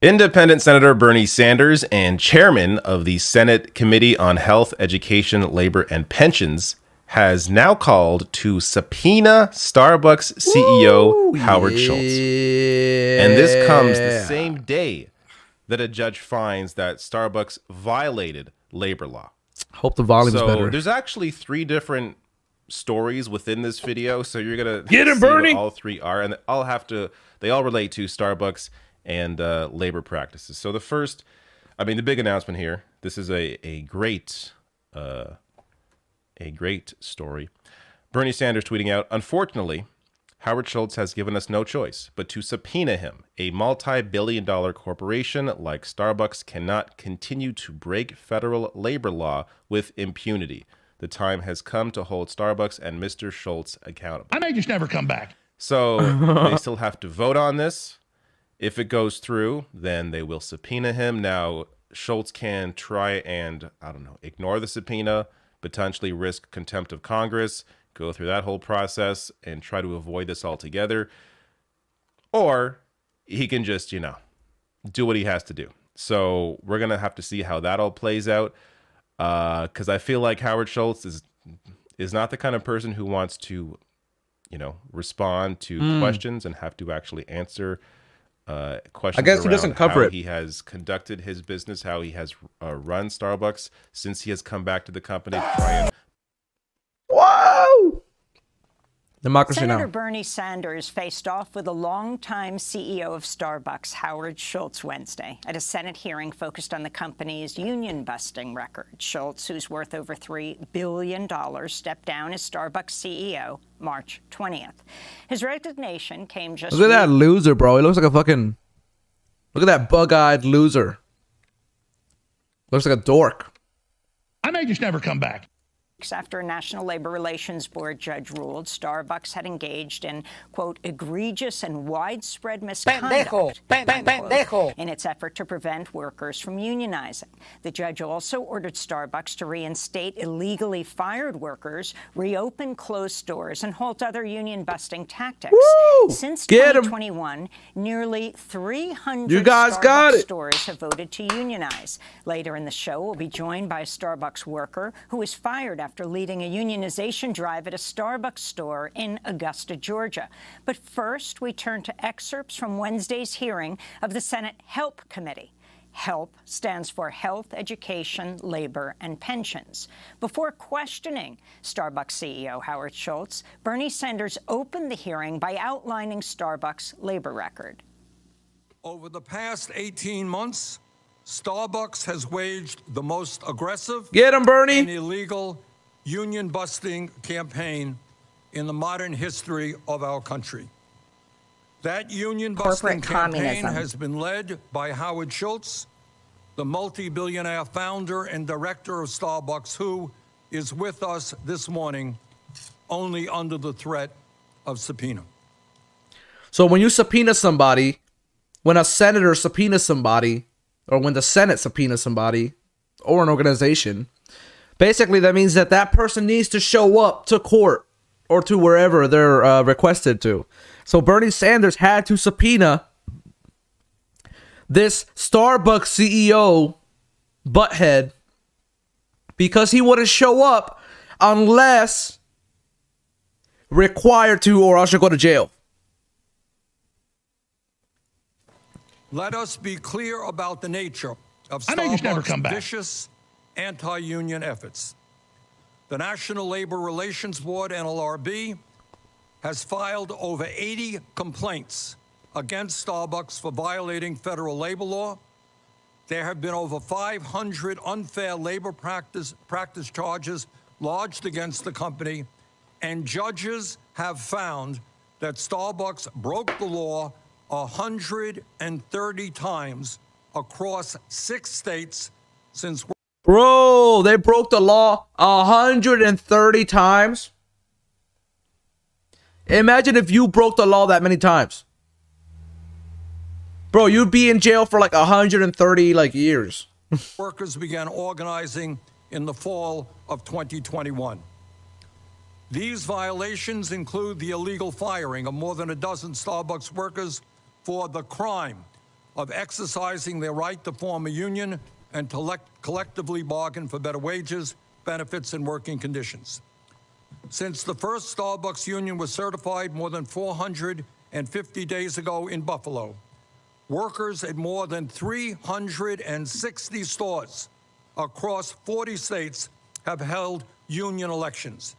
Independent Senator Bernie Sanders and chairman of the Senate Committee on Health, Education, Labor, and Pensions has now called to subpoena Starbucks CEO Howard Schultz. And this comes the same day that a judge finds that Starbucks violated labor law. Hope the volume's better. There's actually 3 different stories within this video, so you're gonna get him, see Bernie. what all 3 are, and they all relate to Starbucks and labor practices. So the first, the big announcement here. This is a great story. Bernie Sanders tweeting out, "Unfortunately, Howard Schultz has given us no choice but to subpoena him. A multi-billion-dollar corporation like Starbucks cannot continue to break federal labor law with impunity. The time has come to hold Starbucks and Mr. Schultz accountable." I may just never come back. So they still have to vote on this. If it goes through, then they will subpoena him. Now, Schultz can try and, ignore the subpoena, potentially risk contempt of Congress, go through that whole process and try to avoid this altogether. Or he can just, do what he has to do. So we're going to have to see how that all plays out. Because I feel like Howard Schultz is not the kind of person who wants to, respond to questions and have to actually answer questions. I guess he doesn't cover it. He has conducted his business, how he has run Starbucks since he has come back to the company. Whoa! Democracy Senator now. Bernie Sanders faced off with a longtime CEO of Starbucks, Howard Schultz, Wednesday at a Senate hearing focused on the company's union-busting record. Schultz, who's worth over $3 billion, stepped down as Starbucks CEO March 20th. His resignation came just... Look at that loser, bro. He looks like a fucking... Look at that bug-eyed loser. Looks like a dork. I may just never come back. After a National Labor Relations Board judge ruled Starbucks had engaged in, quote, egregious and widespread misconduct in its effort to prevent workers from unionizing. The judge also ordered Starbucks to reinstate illegally fired workers, reopen closed stores, and halt other union-busting tactics. Woo! Since Get 2021, nearly 300 you guys Starbucks stores have voted to unionize. Later in the show, we'll be joined by a Starbucks worker who was fired after leading a unionization drive at a Starbucks store in Augusta, Georgia. But first, we turn to excerpts from Wednesday's hearing of the Senate HELP Committee. HELP stands for Health, Education, Labor, and Pensions. Before questioning Starbucks CEO Howard Schultz, Bernie Sanders opened the hearing by outlining Starbucks' labor record. Over the past 18 months, Starbucks has waged the most aggressive and illegal union-busting campaign in the modern history of our country. That union-busting campaign has been led by Howard Schultz, the multi-billionaire founder and director of Starbucks, who is with us this morning only under the threat of subpoena. So when you subpoena somebody, when a senator subpoenas somebody, or when the Senate subpoenas somebody, or an organization, basically that means that that person needs to show up to court or to wherever they're requested to. So Bernie Sanders had to subpoena this Starbucks CEO butthead because he wouldn't show up unless required to, or else he'll go to jail. Let us be clear about the nature of Starbucks' vicious anti-union efforts. The National Labor Relations Board, NLRB, has filed over 80 complaints against Starbucks for violating federal labor law. There have been over 500 unfair labor practice charges lodged against the company, and judges have found that Starbucks broke the law 130 times across 6 states since... Bro, they broke the law 130 times. Imagine if you broke the law that many times. Bro, you'd be in jail for like 130 years. Workers began organizing in the fall of 2021. These violations include the illegal firing of more than a dozen Starbucks workers for the crime of exercising their right to form a union and to collectively bargain for better wages, benefits, and working conditions. Since the first Starbucks union was certified more than 450 days ago in Buffalo, workers at more than 360 stores across 40 states have held union elections.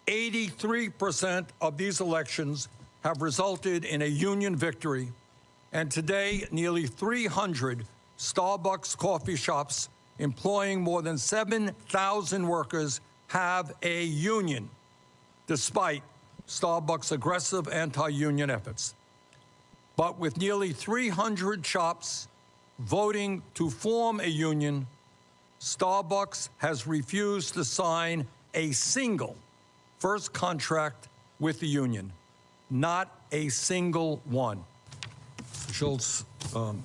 83% of these elections have resulted in a union victory, and today nearly 300 Starbucks coffee shops employing more than 7,000 workers have a union, despite Starbucks' aggressive anti-union efforts. But with nearly 300 shops voting to form a union, Starbucks has refused to sign a single first contract with the union. Not a single one. Schultz,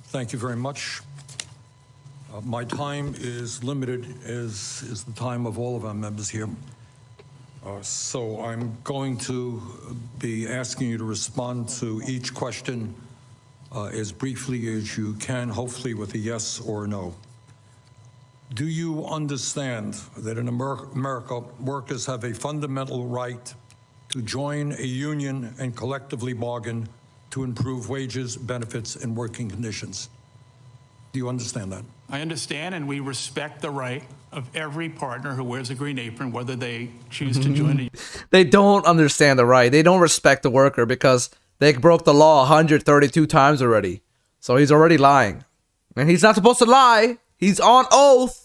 thank you very much. My time is limited, as is the time of all of our members here. So I'm going to be asking you to respond to each question as briefly as you can, hopefully with a yes or a no. Do you understand that in America, workers have a fundamental right to join a union and collectively bargain to improve wages, benefits, and working conditions? Do you understand that? I understand, and we respect the right of every partner who wears a green apron, whether they choose to join a... They don't understand the right. They don't respect the worker because they broke the law 132 times already. So he's already lying. And he's not supposed to lie. He's on oath.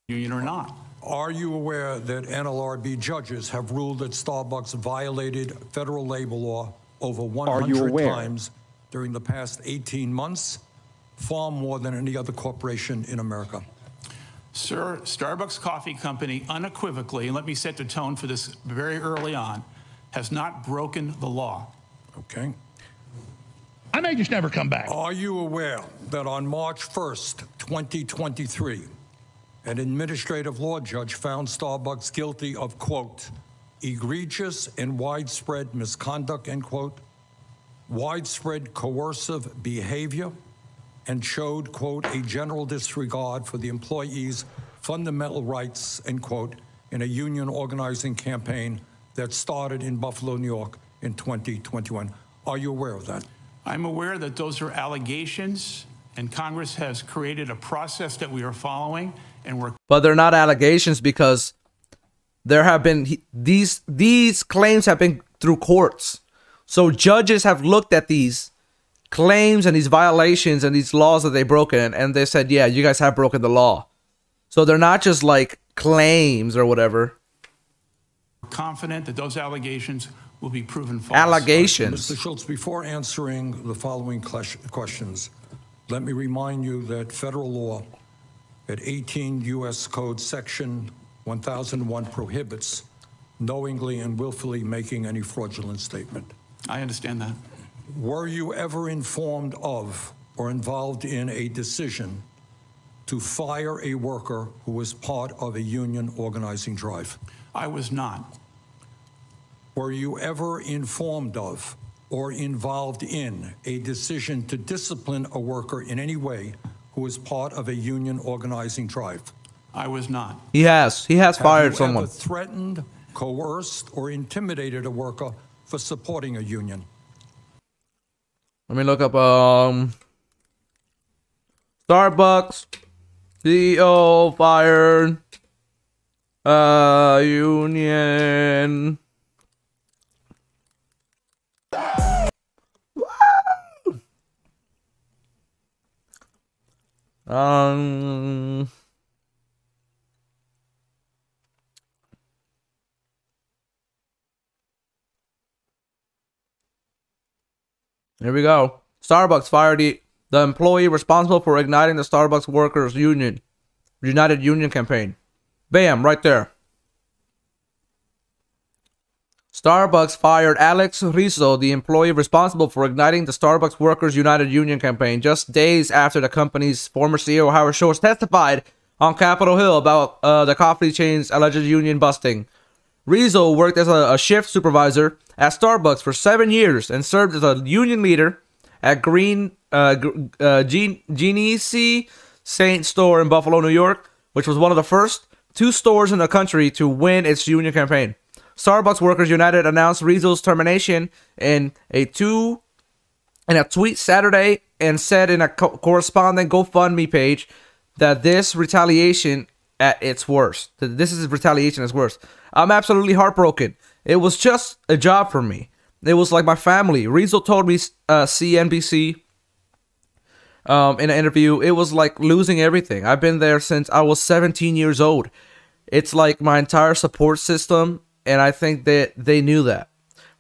Union or not. Are you aware that NLRB judges have ruled that Starbucks violated federal labor law over 100 times during the past 18 months? Far more than any other corporation in America. Sir, Starbucks Coffee Company unequivocally, and let me set the tone for this very early on, has not broken the law. Okay. I may just never come back. Are you aware that on March 1st, 2023, an administrative law judge found Starbucks guilty of, quote, egregious and widespread misconduct, end quote, widespread coercive behavior, and showed, quote, a general disregard for the employees' fundamental rights, end quote, in a union organizing campaign that started in Buffalo, New York in 2021. Are you aware of that? I'm aware that those are allegations, and Congress has created a process that we are following, and we're... But they're not allegations because there have been... These claims have been through courts. So judges have looked at these claims and these violations and these laws that they've broken, and they said, yeah, you guys have broken the law. So they're not just like claims or whatever. Confident that those allegations will be proven false. Allegations. Mr. Schultz, before answering the following questions, let me remind you that federal law at 18 U.S. Code Section 1001 prohibits knowingly and willfully making any fraudulent statement. I understand that. Were you ever informed of or involved in a decision to fire a worker who was part of a union organizing drive? I was not. Were you ever informed of or involved in a decision to discipline a worker in any way who was part of a union organizing drive? I was not. He has fired someone. Have you ever threatened, coerced, or intimidated a worker for supporting a union? Let me look up Starbucks CEO fired union. Here we go. Starbucks fired the employee responsible for igniting the Starbucks Workers Union United Union campaign. Bam, right there. Starbucks fired Alex Rizzo, the employee responsible for igniting the Starbucks Workers United Union campaign, just days after the company's former CEO Howard Schultz testified on Capitol Hill about the coffee chain's alleged union busting. Rizzo worked as a shift supervisor at Starbucks for 7 years and served as a union leader at Green Genesee Saint store in Buffalo, New York, which was one of the first 2 stores in the country to win its union campaign. Starbucks Workers United announced Rizzo's termination in a tweet Saturday and said in a corresponding GoFundMe page that this retaliation at its worst. This is retaliation at its worst. I'm absolutely heartbroken. It was just a job for me. It was like my family. Rizzo told me CNBC in an interview, it was like losing everything. I've been there since I was 17 years old. It's like my entire support system, and I think that they knew that.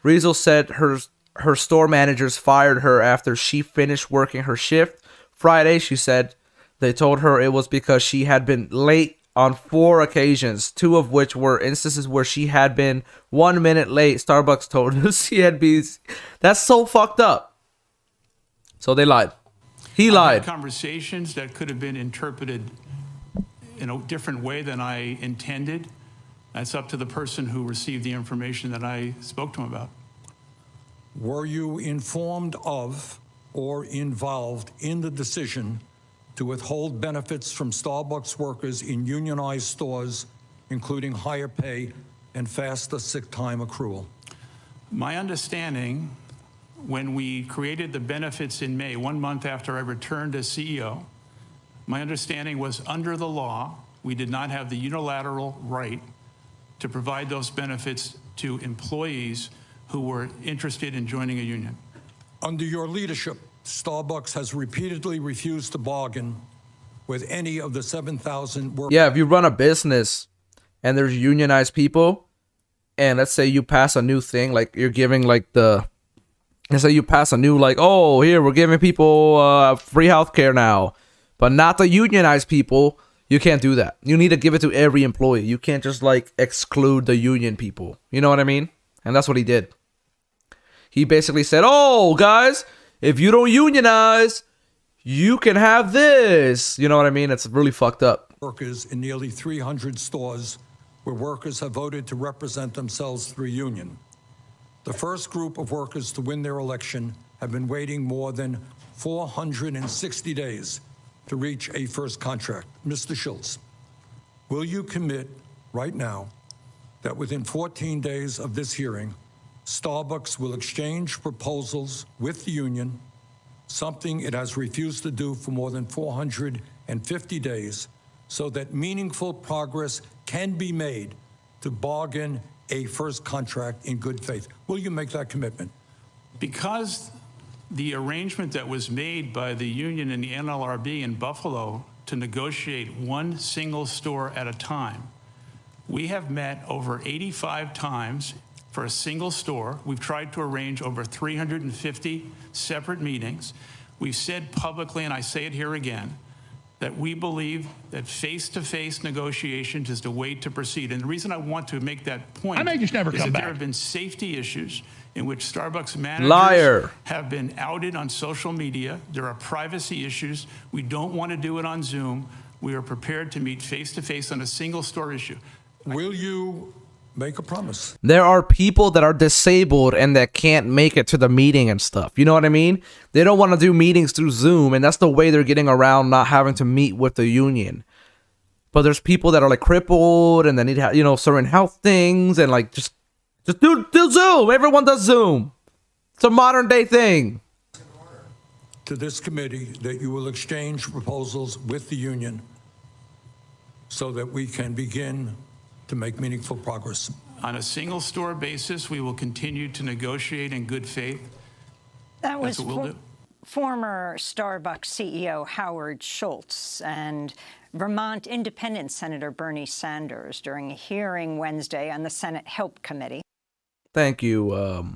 Rizzo said her store managers fired her after she finished working her shift. Friday, she said they told her it was because she had been late on 4 occasions, 2 of which were instances where she had been 1 minute late. Starbucks told the CNBC. That's so fucked up. So they lied. He lied. Conversations that could have been interpreted in a different way than I intended. That's up to the person who received the information that I spoke to him about. Were you informed of or involved in the decision to withhold benefits from Starbucks workers in unionized stores, including higher pay and faster sick time accrual? My understanding, when we created the benefits in May, 1 month after I returned as CEO, my understanding was under the law, we did not have the unilateral right to provide those benefits to employees who were interested in joining a union. Under your leadership, Starbucks has repeatedly refused to bargain with any of the 7,000 workers. Yeah, if you run a business and there's unionized people, and let's say you pass a new thing, like you're giving like let's say you pass a new like, oh, here, we're giving people free healthcare now, but not the unionized people. You can't do that. You need to give it to every employee. You can't just like exclude the union people. You know what I mean? And that's what he did. He basically said, oh, guys, if you don't unionize, you can have this. You know what I mean? It's really fucked up. Workers in nearly 300 stores where workers have voted to represent themselves through union. The first group of workers to win their election have been waiting more than 460 days to reach a first contract. Mr. Schultz, will you commit right now that within 14 days of this hearing, Starbucks will exchange proposals with the union, something it has refused to do for more than 450 days, so that meaningful progress can be made to bargain a first contract in good faith? Will you make that commitment? Because the arrangement that was made by the union and the NLRB in Buffalo to negotiate one single store at a time, we have met over 85 times for a single store. We've tried to arrange over 350 separate meetings. We've said publicly, and I say it here again, that we believe that face-to-face negotiations is the way to proceed. And the reason I want to make that point I may just never is come that back. there have been safety issues in which Starbucks managers have been outed on social media. There are privacy issues. We don't want to do it on Zoom. We are prepared to meet face-to-face on a single store issue. Will you make a promise? There are people that are disabled and that can't make it to the meeting and stuff. You know what I mean? They don't want to do meetings through Zoom, and that's the way they're getting around not having to meet with the union. But there's people that are like crippled and they need, certain health things, and like just do Zoom. Everyone does Zoom. It's a modern day thing. To this committee that you will exchange proposals with the union so that we can begin to make meaningful progress. On a single store basis, we will continue to negotiate in good faith. That was That's what we'll do. Former Starbucks CEO Howard Schultz and Vermont Independent Senator Bernie Sanders during a hearing Wednesday on the Senate Help Committee. Thank you,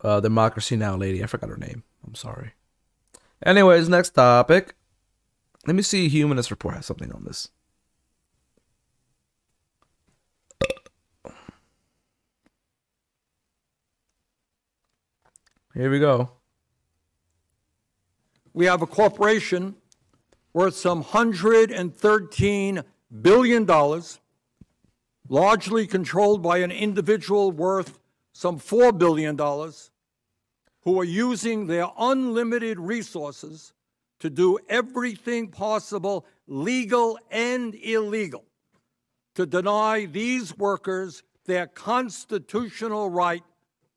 Democracy Now! Lady. I forgot her name. I'm sorry. Anyways, next topic. Let me see. Humanist Report has something on this. Here we go. We have a corporation worth some $113 billion, largely controlled by an individual worth some $4 billion, who are using their unlimited resources to do everything possible, legal and illegal, to deny these workers their constitutional right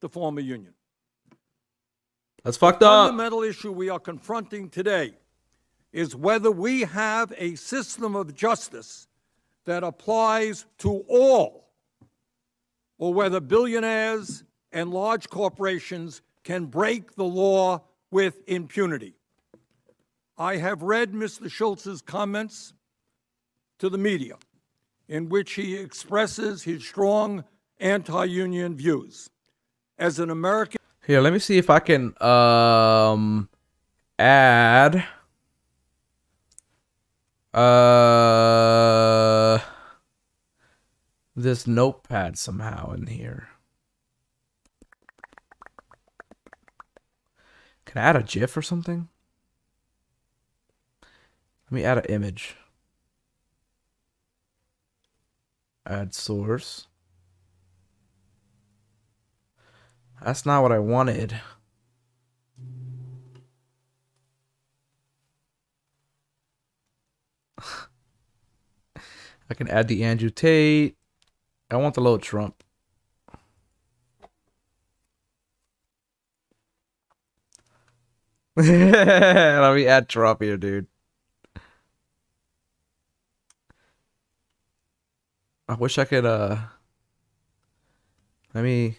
to form a union. That's fucked The up. fundamental issue we are confronting today is whether we have a system of justice that applies to all, or whether billionaires and large corporations can break the law with impunity. I have read Mr. Schultz's comments to the media, in which he expresses his strong anti-union views. As an American... Here, let me see if I can add this notepad somehow in here. Can I add a GIF or something? Let me add an image. Add source. That's not what I wanted. I can add the Andrew Tate. I want the little Trump. Let me add Trump here, dude. I wish I could, let me...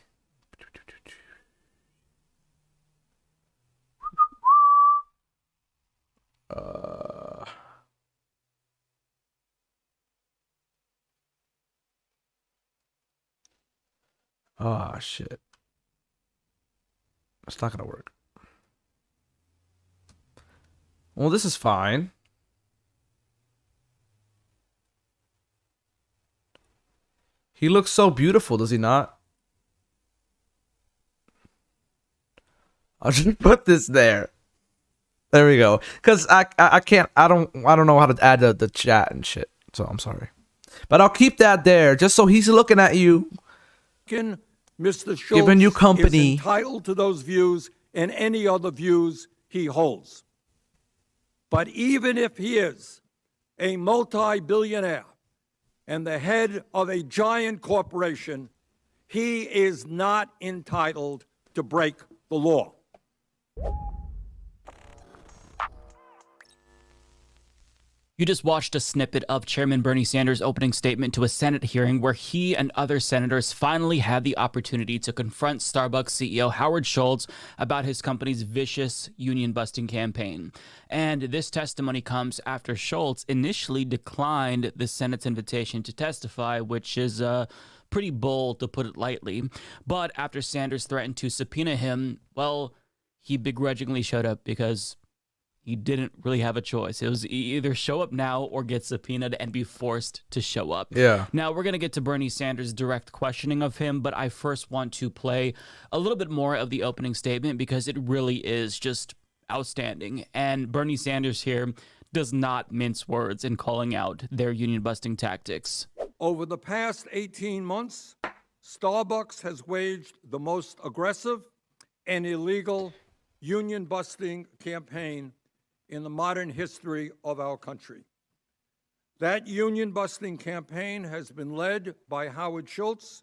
Oh, shit. It's not gonna work. Well, this is fine. He looks so beautiful, does he not? I'll just put this there. There we go. Cause I don't know how to add the chat and shit. So I'm sorry. But I'll keep that there just so he's looking at you. Mr. Schultz giving you company. Is entitled to those views and any other views he holds. But even if he is a multi-billionaire and the head of a giant corporation, he is not entitled to break the law. You just watched a snippet of Chairman Bernie Sanders' opening statement to a Senate hearing where he and other senators finally had the opportunity to confront Starbucks CEO Howard Schultz about his company's vicious union-busting campaign. And this testimony comes after Schultz initially declined the Senate's invitation to testify, which is pretty bold, to put it lightly. But after Sanders threatened to subpoena him, well, he begrudgingly showed up because he didn't really have a choice. It was either show up now or get subpoenaed and be forced to show up. Yeah. Now, we're going to get to Bernie Sanders' direct questioning of him, but I first want to play a little bit more of the opening statement because it really is just outstanding. And Bernie Sanders here does not mince words in calling out their union-busting tactics. Over the past 18 months, Starbucks has waged the most aggressive and illegal union-busting campaign in the modern history of our country. That union-busting campaign has been led by Howard Schultz,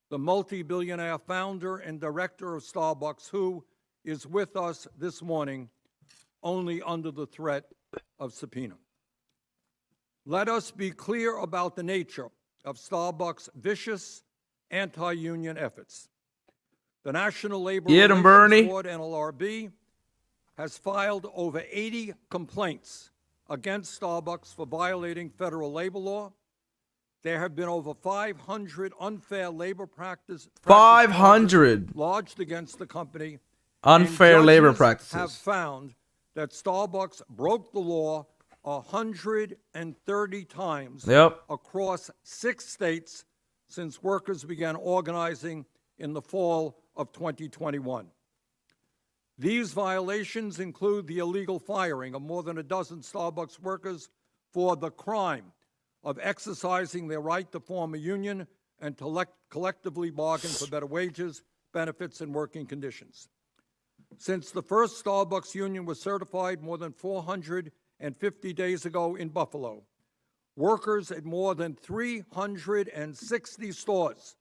the multi-billionaire founder and director of Starbucks, who is with us this morning only under the threat of subpoena. Let us be clear about the nature of Starbucks' vicious anti-union efforts. The National Labor Relations Board, NLRB, has filed over 80 complaints against Starbucks for violating federal labor law. There have been over 500 unfair labor practices 500 lodged against the company. Unfair labor practices have found that Starbucks broke the law 130 times across 6 states since workers began organizing in the fall of 2021. These violations include the illegal firing of more than a dozen Starbucks workers for the crime of exercising their right to form a union and to collectively bargain for better wages, benefits, and working conditions. Since the first Starbucks union was certified more than 450 days ago in Buffalo, workers at more than 360 stores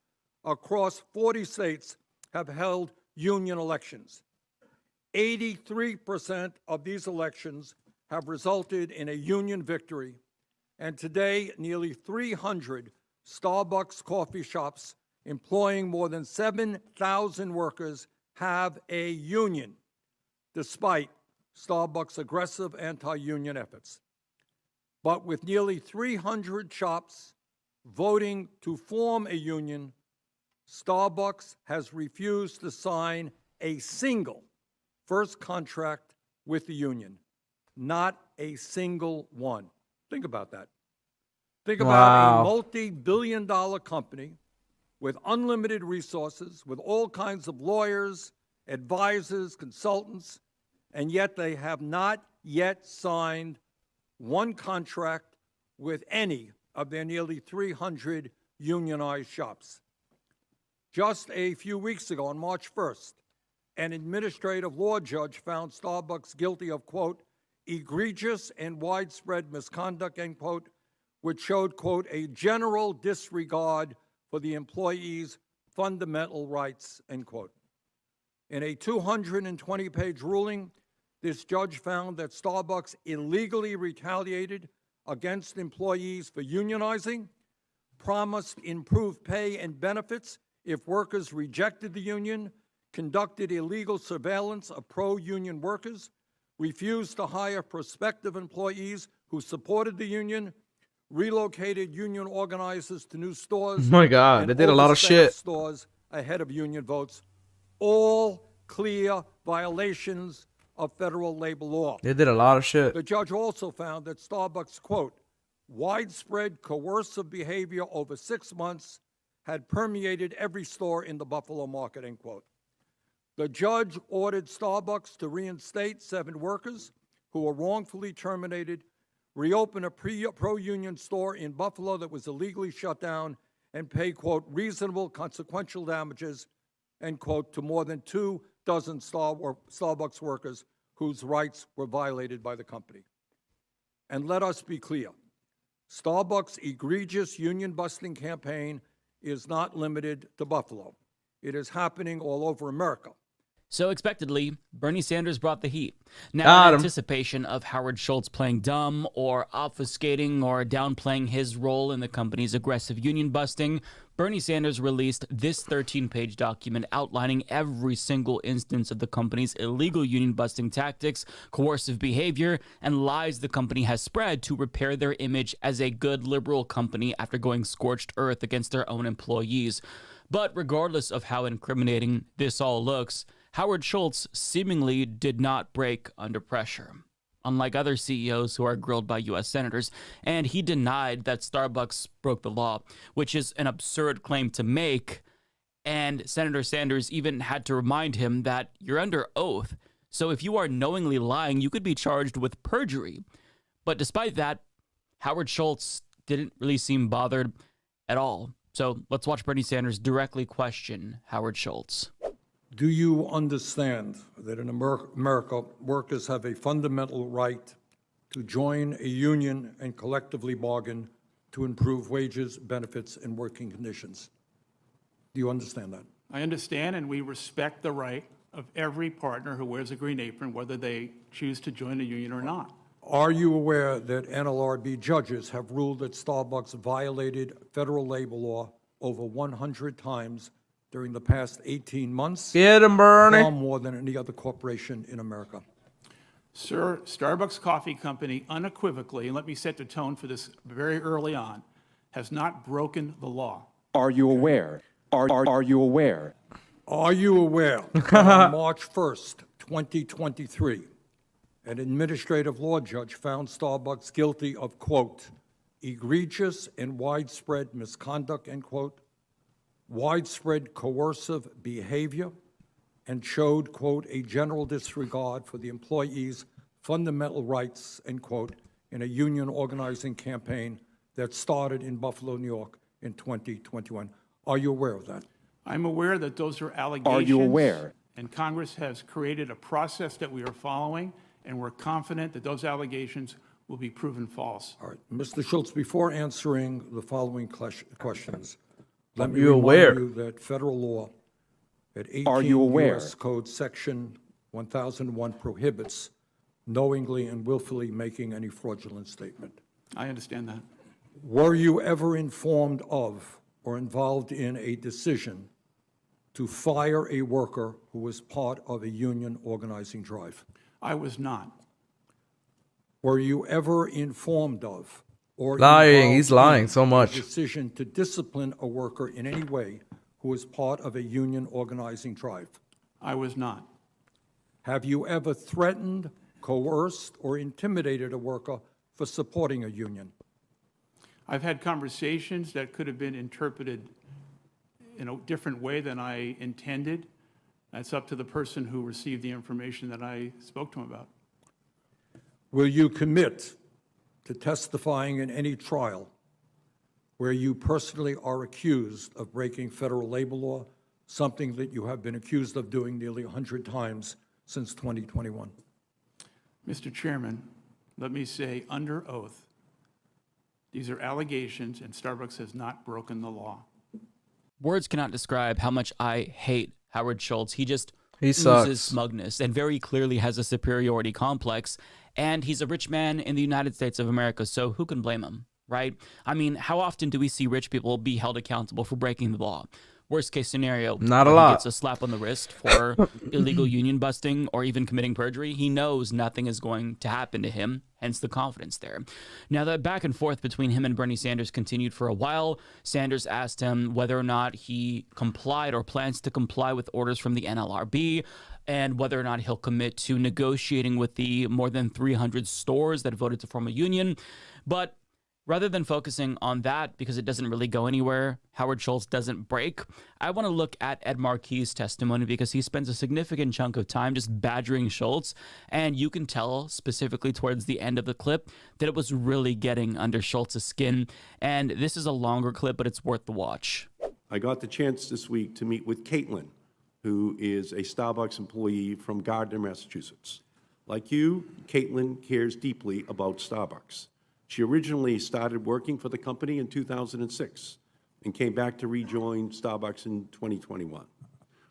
across 40 states have held union elections. 83% of these elections have resulted in a union victory, and today nearly 300 Starbucks coffee shops employing more than 7,000 workers have a union, despite Starbucks' aggressive anti-union efforts. But with nearly 300 shops voting to form a union, Starbucks has refused to sign a single first contract with the union. Not a single one. Think about that. Think about a multi-billion-dollar company with unlimited resources, with all kinds of lawyers, advisors, consultants, and yet they have not yet signed one contract with any of their nearly 300 unionized shops. Just a few weeks ago, on March 1st, an administrative law judge found Starbucks guilty of, quote, egregious and widespread misconduct, end quote, which showed, quote, a general disregard for the employees' fundamental rights, end quote. In a 220-page ruling, this judge found that Starbucks illegally retaliated against employees for unionizing, promised improved pay and benefits if workers rejected the union, conducted illegal surveillance of pro-union workers, refused to hire prospective employees who supported the union, relocated union organizers to new stores. Oh my God, they did a lot of shit. Stores ahead of union votes, all clear violations of federal labor law. They did a lot of shit. The judge also found that Starbucks, quote, widespread coercive behavior over 6 months had permeated every store in the Buffalo market, end quote. The judge ordered Starbucks to reinstate 7 workers who were wrongfully terminated, reopen a pro-union store in Buffalo that was illegally shut down, and pay, quote, reasonable consequential damages, end quote, to more than 24 Starbucks workers whose rights were violated by the company. And let us be clear, Starbucks' egregious union-busting campaign is not limited to Buffalo. It is happening all over America. So expectedly, Bernie Sanders brought the heat. Now, in anticipation of Howard Schultz playing dumb or obfuscating or downplaying his role in the company's aggressive union busting, Bernie Sanders released this 13-page document outlining every single instance of the company's illegal union busting tactics, coercive behavior, and lies the company has spread to repair their image as a good liberal company after going scorched earth against their own employees. But regardless of how incriminating this all looks, Howard Schultz seemingly did not break under pressure, unlike other CEOs who are grilled by U.S. senators, and he denied that Starbucks broke the law, which is an absurd claim to make, and Senator Sanders even had to remind him that you're under oath, so if you are knowingly lying, you could be charged with perjury. But despite that, Howard Schultz didn't really seem bothered at all. So let's watch Bernie Sanders directly question Howard Schultz. Do you understand that in America, workers have a fundamental right to join a union and collectively bargain to improve wages, benefits, and working conditions? Do you understand that? I understand, and we respect the right of every partner who wears a green apron, whether they choose to join a union or not. Are you aware that NLRB judges have ruled that Starbucks violated federal labor law over 100 times during the past 18 months? Get him, Bernie. Far more than any other corporation in America. Sir, Starbucks Coffee Company unequivocally, and let me set the tone for this very early on, has not broken the law. Are you aware? Are you aware? Are you aware that on March 1st, 2023, an administrative law judge found Starbucks guilty of, quote, egregious and widespread misconduct, end quote, widespread coercive behavior, and showed, quote, a general disregard for the employees' fundamental rights, end quote, in a union organizing campaign that started in Buffalo, New York in 2021. Are you aware of that? I'm aware that those are allegations. Are you aware? And Congress has created a process that we are following, and we're confident that those allegations will be proven false. All right, Mr. Schultz, before answering the following questions, let me you aware? remind you that federal law at 18 Are you aware? U.S. Code Section 1001 prohibits knowingly and willfully making any fraudulent statement. I understand that. Were you ever informed of or involved in a decision to fire a worker who was part of a union organizing drive? I was not. Were you ever informed of or Lying. involved He's lying in so much. a decision to discipline a worker in any way who was part of a union organizing drive? I was not. Have you ever threatened, coerced, or intimidated a worker for supporting a union? I've had conversations that could have been interpreted in a different way than I intended. That's up to the person who received the information that I spoke to him about. Will you commit to testifying in any trial where you personally are accused of breaking federal labor law, something that you have been accused of doing nearly 100 times since 2021? Mr. Chairman, let me say under oath, these are allegations, and Starbucks has not broken the law. Words cannot describe how much I hate Howard Schultz. He just sucks. oozes smugness and very clearly has a superiority complex. And he's a rich man in the United States of America, so who can blame him, right? I mean, how often do we see rich people be held accountable for breaking the law? Worst case scenario, Not a he lot. gets a slap on the wrist for illegal union busting or even committing perjury. He knows nothing is going to happen to him, hence the confidence there. Now, the back and forth between him and Bernie Sanders continued for a while. Sanders asked him whether or not he complied or plans to comply with orders from the NLRB and whether or not he'll commit to negotiating with the more than 300 stores that voted to form a union. But rather than focusing on that, because it doesn't really go anywhere, Howard Schultz doesn't break, I want to look at Ed Markey's testimony because he spends a significant chunk of time just badgering Schultz, and you can tell specifically towards the end of the clip that it was really getting under Schultz's skin. And this is a longer clip, but it's worth the watch. I got the chance this week to meet with Caitlin, who is a Starbucks employee from Gardner, Massachusetts. Like you, Caitlin cares deeply about Starbucks. She originally started working for the company in 2006 and came back to rejoin Starbucks in 2021.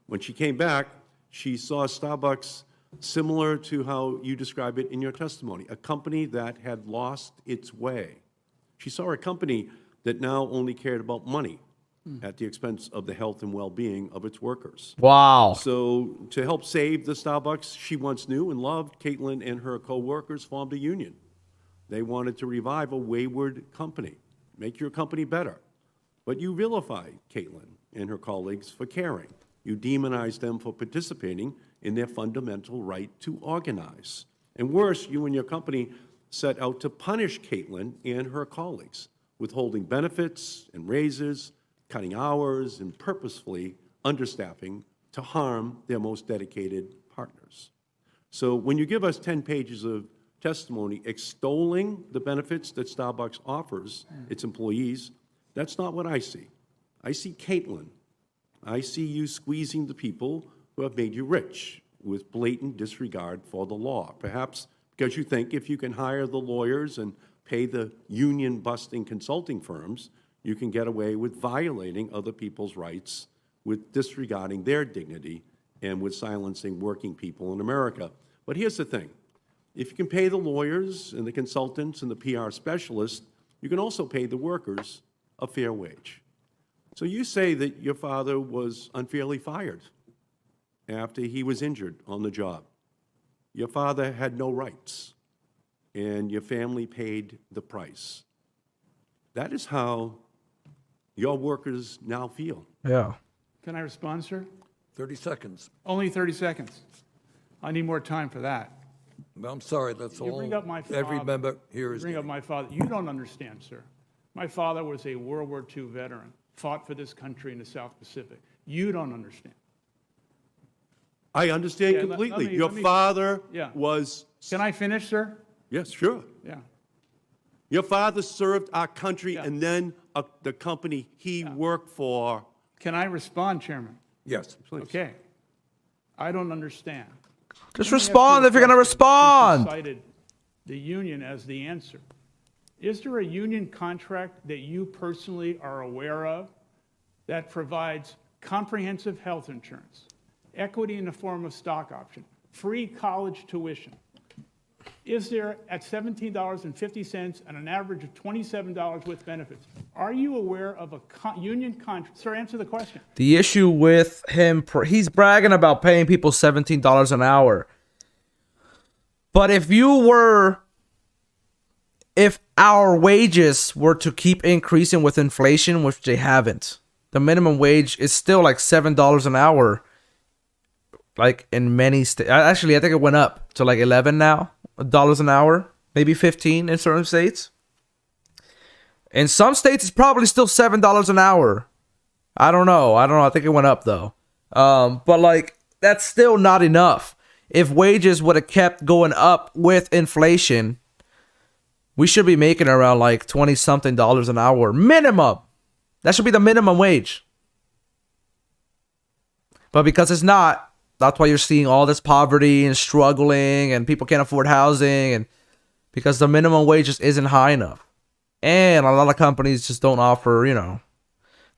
When she came back, she saw Starbucks similar to how you describe it in your testimony, a company that had lost its way. She saw a company that now only cared about money at the expense of the health and well-being of its workers. Wow. So to help save the Starbucks she once knew and loved, Caitlin and her co-workers formed a union. They wanted to revive a wayward company, make your company better. But you vilify Caitlin and her colleagues for caring. You demonize them for participating in their fundamental right to organize. And worse, you and your company set out to punish Caitlin and her colleagues, withholding benefits and raises, cutting hours, and purposefully understaffing to harm their most dedicated partners. So when you give us 10 pages of testimony extolling the benefits that Starbucks offers its employees, that's not what I see. I see Caitlin. I see you squeezing the people who have made you rich with blatant disregard for the law, perhaps because you think if you can hire the lawyers and pay the union-busting consulting firms, you can get away with violating other people's rights, with disregarding their dignity, and with silencing working people in America. But here's the thing. If you can pay the lawyers and the consultants and the PR specialists, you can also pay the workers a fair wage. So you say that your father was unfairly fired after he was injured on the job. Your father had no rights, and your family paid the price. That is how your workers now feel. Yeah. Can I respond, sir? 30 seconds. Only 30 seconds. I need more time for that. Well, I'm sorry, that's You all. bring up my father. Every member here is. Bring up my father. You don't understand, sir. My father was a World War II veteran, fought for this country in the South Pacific. You don't understand. I understand Yeah, completely. let me- Father Yeah. was... Can I finish, sir? Yes, sure. Yeah. Your father served our country Yeah. and then the company he worked for. Can I respond, Chairman? Yes. Please. Okay. I don't understand. Just respond if you're going to respond. You cited the union as the answer. Is there a union contract that you personally are aware of that provides comprehensive health insurance, equity in the form of stock option, free college tuition? Is there at $17.50 and an average of $27 with benefits? Are you aware of a union contract? Sir, answer the question. The issue with him, he's bragging about paying people $17 an hour. But if our wages were to keep increasing with inflation, which they haven't, the minimum wage is still like $7 an hour. Like in many states, actually, I think it went up to like 11 now. Dollars an hour, maybe 15 in certain states. In some states, it's probably still $7 an hour. I don't know. I think it went up though. But like that's still not enough. If wages would have kept going up with inflation, we should be making around like 20-something dollars an hour minimum. That should be the minimum wage. But because it's not, that's why you're seeing all this poverty and struggling and people can't afford housing, and because the minimum wage just isn't high enough. And a lot of companies just don't offer,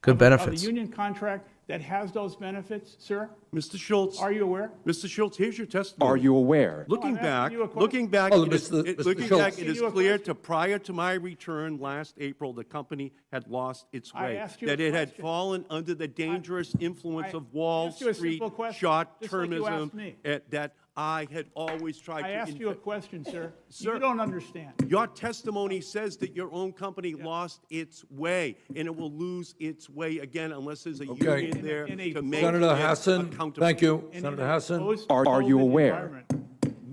good benefits. The union contract that has those benefits, sir? Mr. Schultz. Are you aware? Mr. Schultz, here's your testimony. Are you aware? Looking back, it is clear to prior to my return last April, the company had lost its way. That it had fallen under the dangerous influence of Wall Street short-termism that I had always tried to... I asked you a question, sir. Sir, you don't understand. Your testimony says that your own company lost its way, and it will lose its way again unless there's a union there to make Senator Hassan, thank you. Senator Hassan, are you aware?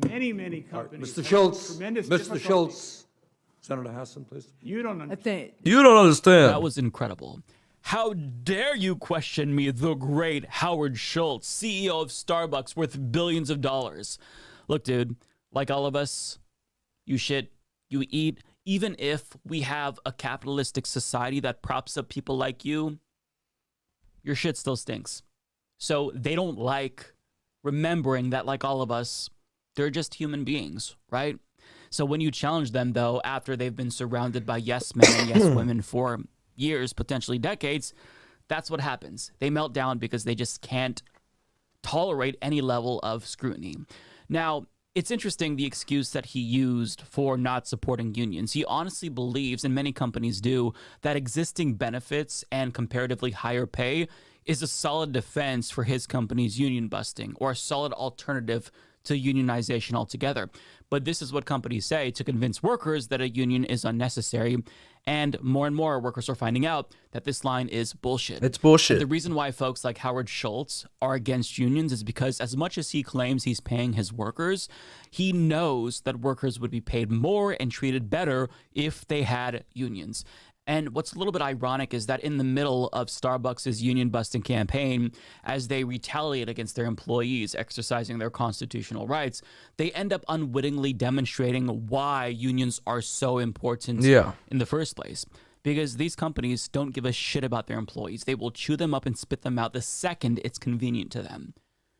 Many companies... Mr. Schultz, Senator Hassan, please. You don't understand. You don't understand. That was incredible. How dare you question me, the great Howard Schultz, CEO of Starbucks, worth billions of dollars. Look, dude, like all of us, you shit, you eat. Even if we have a capitalistic society that props up people like you, your shit still stinks. So they don't like remembering that, like all of us, they're just human beings, right? So when you challenge them, though, after they've been surrounded by yes men and yes women for years, potentially decades, that's what happens. They melt down because they just can't tolerate any level of scrutiny. Now, it's interesting the excuse that he used for not supporting unions. He honestly believes, and many companies do, that existing benefits and comparatively higher pay is a solid defense for his company's union busting, or a solid alternative to unionization altogether. But this is what companies say to convince workers that a union is unnecessary. And more workers are finding out that this line is bullshit. It's bullshit. And the reason why folks like Howard Schultz are against unions is because as much as he claims he's paying his workers, he knows that workers would be paid more and treated better if they had unions. And what's a little bit ironic is that in the middle of Starbucks' union busting campaign, as they retaliate against their employees exercising their constitutional rights, they end up unwittingly demonstrating why unions are so important in the first place. Because these companies don't give a shit about their employees. They will chew them up and spit them out the second it's convenient to them.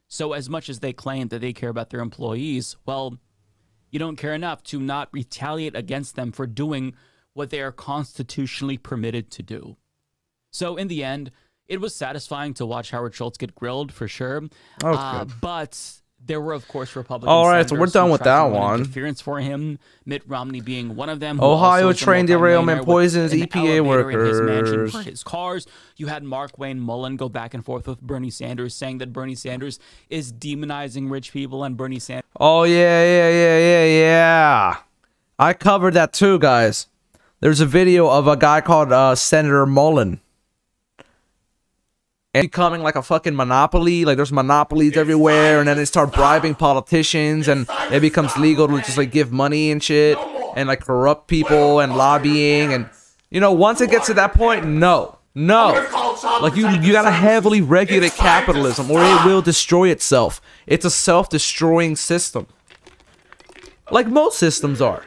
So as much as they claim that they care about their employees, well, you don't care enough to not retaliate against them for doing what they are constitutionally permitted to do. So in the end, it was satisfying to watch Howard Schultz get grilled for sure. But there were, of course, Republicans. All right, so we're done with that one. Interference for him, Mitt Romney being one of them. Ohio train derailment poisons EPA workers. His mansion for his cars. You had Mark Wayne Mullen go back and forth with Bernie Sanders, saying that Bernie Sanders is demonizing rich people, and Bernie Sanders. Oh yeah. I covered that too, guys. There's a video of a guy called Senator Mullen. And becoming like a fucking monopoly. Like there's monopolies everywhere, and then they start bribing politicians, and it becomes legal to just like give money and shit, and like corrupt people and lobbying, and once it gets to that point, no. Like you gotta heavily regulate capitalism, or it will destroy itself. It's a self-destroying system, like most systems are.